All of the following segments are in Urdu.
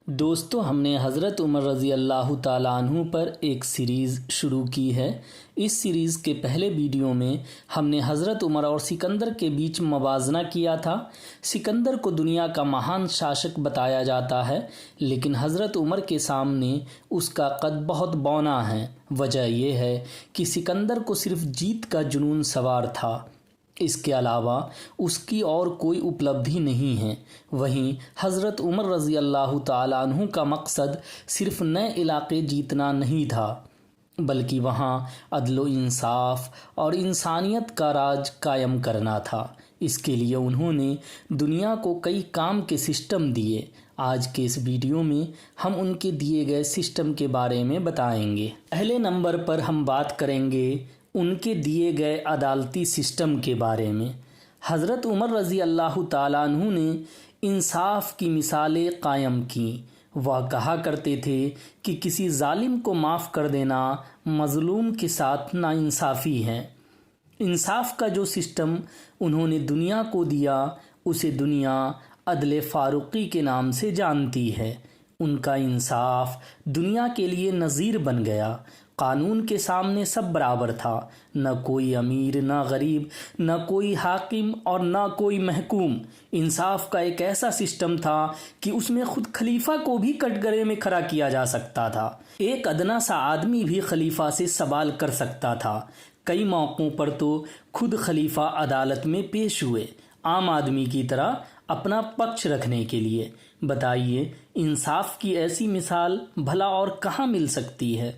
دوستو، ہم نے حضرت عمر رضی اللہ تعالیٰ عنہ پر ایک سیریز شروع کی ہے۔ اس سیریز کے پہلے ویڈیو میں ہم نے حضرت عمر اور سکندر کے بیچ موازنہ کیا تھا۔ سکندر کو دنیا کا مہان شاشک بتایا جاتا ہے، لیکن حضرت عمر کے سامنے اس کا قد بہت بونا ہے۔ وجہ یہ ہے کہ سکندر کو صرف جیت کا جنون سوار تھا، اس کے علاوہ اس کی اور کوئی اپلبدھی نہیں ہے۔ وہیں حضرت عمر رضی اللہ تعالیٰ عنہ کا مقصد صرف نئے علاقے جیتنا نہیں تھا، بلکہ وہاں عدل و انصاف اور انسانیت کا راج قائم کرنا تھا۔ اس کے لیے انہوں نے دنیا کو کئی کام کے سسٹم دیے۔ آج کے اس ویڈیو میں ہم ان کے دیے گئے سسٹم کے بارے میں بتائیں گے۔ پہلے نمبر پر ہم بات کریں گے ان کے دیے گئے عدالتی سسٹم کے بارے میں۔ حضرت عمر رضی اللہ تعالیٰ عنہ نے انصاف کی مثالیں قائم کیں۔ وہ کہا کرتے تھے کہ کسی ظالم کو معاف کر دینا مظلوم کے ساتھ ناانصافی ہے۔ انصاف کا جو سسٹم انہوں نے دنیا کو دیا، اسے دنیا عدل فاروقی کے نام سے جانتی ہے۔ ان کا انصاف دنیا کے لیے نظیر بن گیا۔ قانون کے سامنے سب برابر تھا، نہ کوئی امیر نہ غریب، نہ کوئی حاکم اور نہ کوئی محکوم۔ انصاف کا ایک ایسا سسٹم تھا کہ اس میں خود خلیفہ کو بھی کٹگرے میں کھڑا کیا جا سکتا تھا۔ ایک ادنا سا آدمی بھی خلیفہ سے سوال کر سکتا تھا۔ کئی موقعوں پر تو خود خلیفہ عدالت میں پیش ہوئے، عام آدمی کی طرح اپنا پکش رکھنے کے لیے۔ بتائیے، انصاف کی ایسی مثال بھلا اور کہاں مل سکتی ہے؟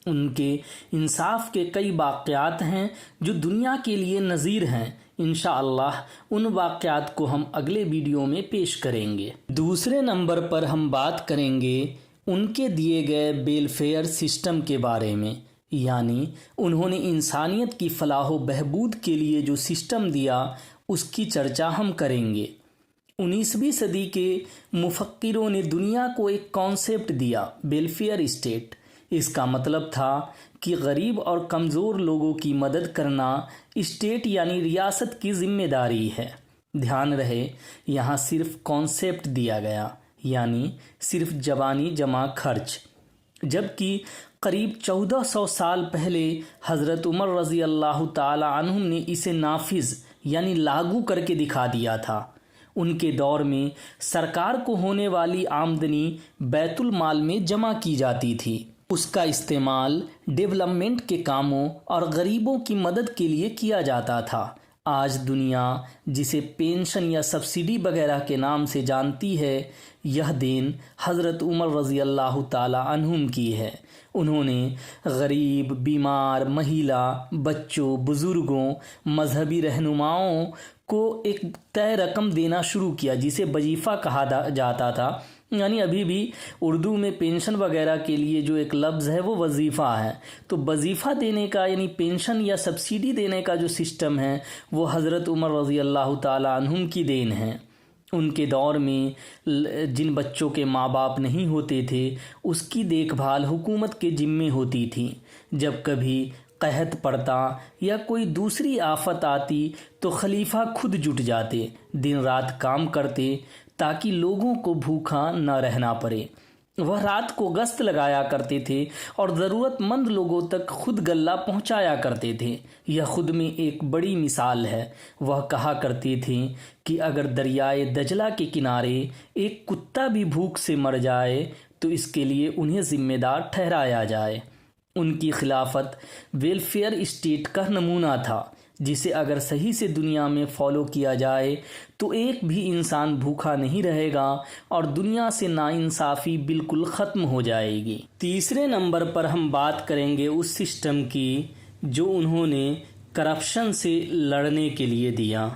ان کے انصاف کے کئی واقعات ہیں جو دنیا کے لیے نظیر ہیں۔ انشاءاللہ ان واقعات کو ہم اگلے ویڈیو میں پیش کریں گے۔ دوسرے نمبر پر ہم بات کریں گے ان کے دیے گئے ویلفیئر سسٹم کے بارے میں، یعنی انہوں نے انسانیت کی فلاح و بہبود کے لیے جو سسٹم دیا، اس کی چرچا ہم کریں گے۔ 19ویں صدی کے مفکروں نے دنیا کو ایک کانسیپٹ دیا، ویلفیئر اسٹیٹ۔ اس کا مطلب تھا کہ غریب اور کمزور لوگوں کی مدد کرنا اسٹیٹ یعنی ریاست کی ذمہ داری ہے۔ دھیان رہے، یہاں صرف کانسیپٹ دیا گیا، یعنی صرف زبانی جمع خرچ، جبکہ قریب 1400 سال پہلے حضرت عمر رضی اللہ تعالی عنہ نے اسے نافذ یعنی لاگو کر کے دکھا دیا تھا۔ ان کے دور میں سرکار کو ہونے والی آمدنی بیت المال میں جمع کی جاتی تھی۔ اس کا استعمال ڈیولپمنٹ کے کاموں اور غریبوں کی مدد کے لیے کیا جاتا تھا۔ آج دنیا جسے پینشن یا سبسڈی وغیرہ کے نام سے جانتی ہے، یہ دین حضرت عمر رضی اللہ تعالی عنہم کی ہے۔ انہوں نے غریب، بیمار، مہیلا، بچوں، بزرگوں، مذہبی رہنماؤں کو ایک طے رقم دینا شروع کیا، جسے وظیفہ کہا جاتا تھا۔ یعنی ابھی بھی اردو میں پینشن وغیرہ کے لیے جو ایک لفظ ہے وہ وظیفہ ہے۔ تو وظیفہ دینے کا یعنی پینشن یا سبسڈی دینے کا جو سسٹم ہے وہ حضرت عمر رضی اللہ تعالی عنہم کی دین ہے۔ ان کے دور میں جن بچوں کے ماں باپ نہیں ہوتے تھے، اس کی دیکھ بھال حکومت کے ذمے ہوتی تھی۔ جب کبھی قحط پڑتا یا کوئی دوسری آفت آتی تو خلیفہ خود جٹ جاتے، دن رات کام کرتے تاکہ لوگوں کو بھوکا نہ رہنا پڑے۔ وہ رات کو گشت لگایا کرتے تھے اور ضرورت مند لوگوں تک خود غلہ پہنچایا کرتے تھے۔ یہ خود میں ایک بڑی مثال ہے۔ وہ کہا کرتے تھے کہ اگر دریائے دجلہ کے کنارے ایک کتا بھی بھوک سے مر جائے تو اس کے لیے انہیں ذمہ دار ٹھہرایا جائے۔ ان کی خلافت ویلفیئر اسٹیٹ کا نمونہ تھا، جسے اگر صحیح سے دنیا میں فالو کیا جائے تو ایک بھی انسان بھوکا نہیں رہے گا اور دنیا سے ناانصافی بالکل ختم ہو جائے گی۔ تیسرے نمبر پر ہم بات کریں گے اس سسٹم کی جو انہوں نے کرپشن سے لڑنے کے لیے دیا۔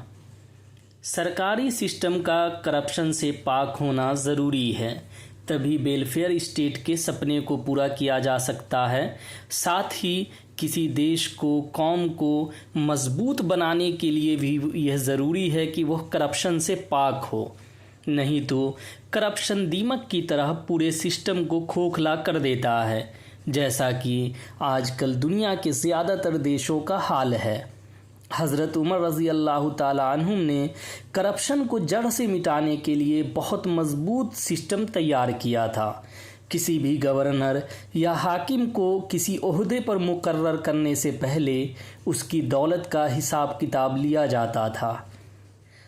سرکاری سسٹم کا کرپشن سے پاک ہونا ضروری ہے، تبھی ویلفیئر اسٹیٹ کے سپنے کو پورا کیا جا سکتا ہے۔ ساتھ ہی کسی دیش کو، قوم کو مضبوط بنانے کے لیے بھی یہ ضروری ہے کہ وہ کرپشن سے پاک ہو، نہیں تو کرپشن دیمک کی طرح پورے سسٹم کو کھوکھلا کر دیتا ہے، جیسا کہ آج کل دنیا کے زیادہ تر دیشوں کا حال ہے۔ حضرت عمر رضی اللہ تعالیٰ عنہم نے کرپشن کو جڑ سے مٹانے کے لیے بہت مضبوط سسٹم تیار کیا تھا۔ کسی بھی گورنر یا حاکم کو کسی عہدے پر مقرر کرنے سے پہلے اس کی دولت کا حساب کتاب لیا جاتا تھا۔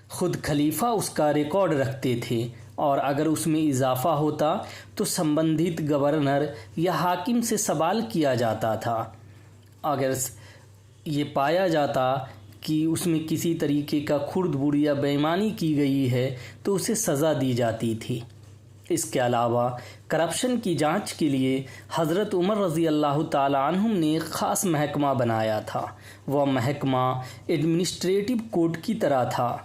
خود خلیفہ اس کا ریکارڈ رکھتے تھے، اور اگر اس میں اضافہ ہوتا تو سمبندھت گورنر یا حاکم سے سوال کیا جاتا تھا۔ اگر یہ پایا جاتا کہ اس میں کسی طریقے کا خرد بر یا بے ایمانی کی گئی ہے تو اسے سزا دی جاتی تھی۔ اس کے علاوہ کرپشن کی جانچ کے لیے حضرت عمر رضی اللہ تعالیٰ عنہم نے ایک خاص محکمہ بنایا تھا۔ وہ محکمہ ایڈمنسٹریٹو کورٹ کی طرح تھا۔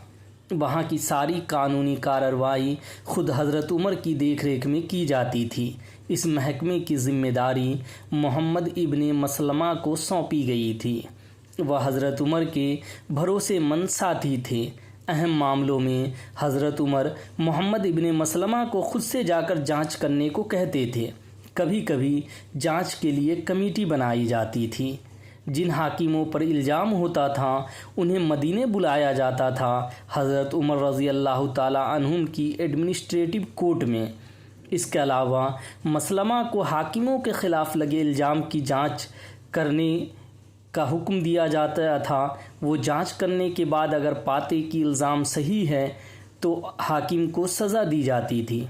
وہاں کی ساری قانونی کارروائی خود حضرت عمر کی دیکھ ریکھ میں کی جاتی تھی۔ اس محکمے کی ذمہ داری محمد ابن مسلمہ کو سونپی گئی تھی۔ وہ حضرت عمر کے بھروسے مند ساتھی تھے۔ اہم معاملوں میں حضرت عمر محمد ابن مسلمہ کو خود سے جا کر جانچ کرنے کو کہتے تھے۔ کبھی کبھی جانچ کے لیے کمیٹی بنائی جاتی تھی۔ جن حاکموں پر الزام ہوتا تھا انہیں مدینے بلایا جاتا تھا حضرت عمر رضی اللہ تعالیٰ عنہم کی ایڈمنسٹریٹو کورٹ میں۔ اس کے علاوہ مسلمہ کو حاکموں کے خلاف لگے الزام کی جانچ کرنے کا حکم دیا جاتا تھا۔ وہ جانچ کرنے کے بعد اگر پاتے کہ الزام صحیح ہے تو حاکم کو سزا دی جاتی تھی۔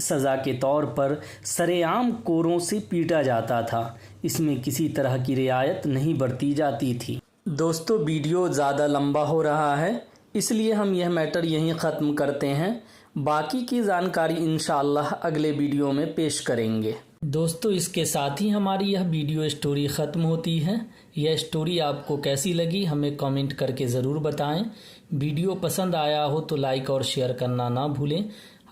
سزا کے طور پر سر عام کوروں سے پیٹا جاتا تھا۔ اس میں کسی طرح کی رعایت نہیں برتی جاتی تھی۔ دوستو، ویڈیو زیادہ لمبا ہو رہا ہے، اس لیے ہم یہ میٹر یہیں ختم کرتے ہیں۔ باقی کی جانکاری انشاءاللہ اگلے ویڈیو میں پیش کریں گے۔ دوستو، اس کے ساتھ ہی ہماری یہ ویڈیو اسٹوری ختم ہوتی ہے۔ یہ اسٹوری آپ کو کیسی لگی ہمیں کامنٹ کر کے ضرور بتائیں۔ ویڈیو پسند آیا ہو تو لائک اور شیئر کرنا نہ بھولیں۔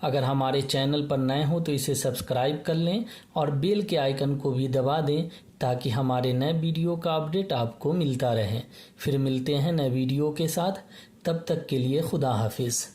اگر ہمارے چینل پر نئے ہوں تو اسے سبسکرائب کر لیں اور بیل کے آئیکن کو بھی دبا دیں تاکہ ہمارے نئے ویڈیو کا اپڈیٹ آپ کو ملتا رہے۔ پھر ملتے ہیں نئے ویڈیو کے ساتھ، تب تک کے لیے خدا حافظ۔